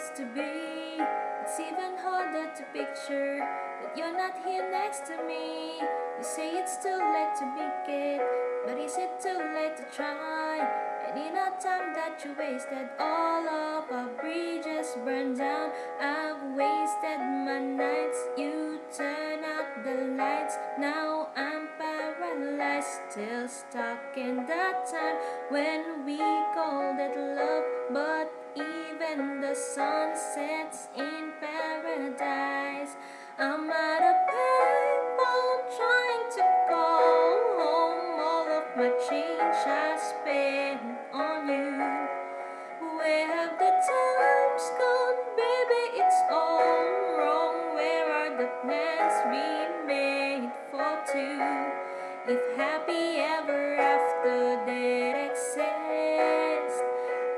used to be. It's even harder to picture that you're not here next to me. You say it's too late to make it, but is it too late to try? And in our time that you wasted, all of our bridges burned down. I've wasted my nights, you turn out the lights. Now I'm paralyzed, still stuck in that time when we called it love. But even the sun sets in paradise. I'm at a payphone trying to call home. All of my change I spent on you. Where have the times gone, baby? It's all wrong. Where are the plans we made for two? If happy ever after did exist,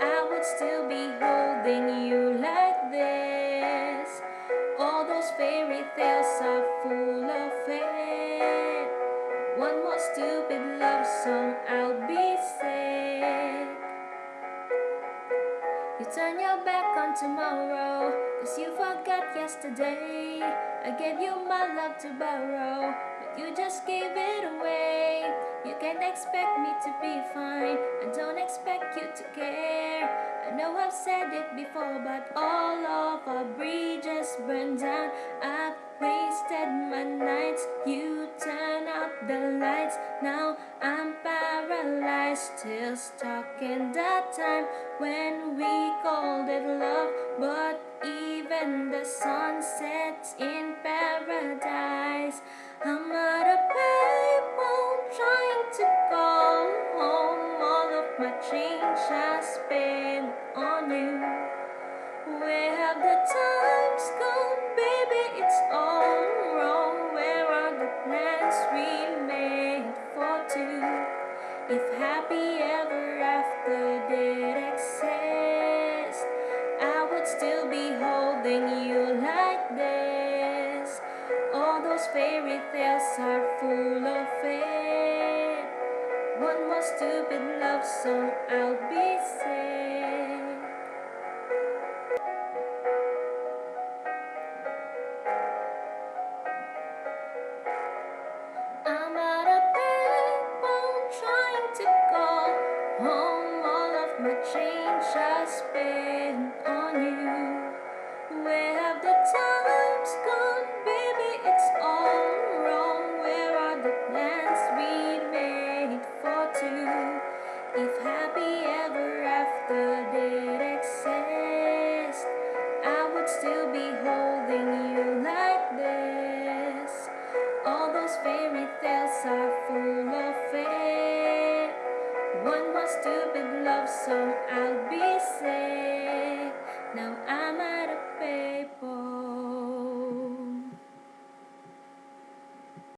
I would still be holding you like this. All those fairy tales are full of it. One more stupid love song, I'll be sick. You turn your back on tomorrow, 'cause you forgot yesterday. I gave you my love to borrow, but you just gave it away. You can't expect me to be fine, I don't expect you to care. I know I've said it before, but all of our bridges burned down. I've wasted my nights, you turn out the lights. Now I'm paralyzed, still stuck in that time when we called it love. But even the sun sets in paradise. I'm at a payphone trying to call home. All of my change I spent on you. Where have the times gone, baby? It's all wrong. Where are the plans we made for two? If happy ever after did exist, I would still be holding you like this. All those fairy tales are full of it. One more stupid love song, I'll be sick. I'm at a payphone trying to call home. All of my change I spent on you. Where have the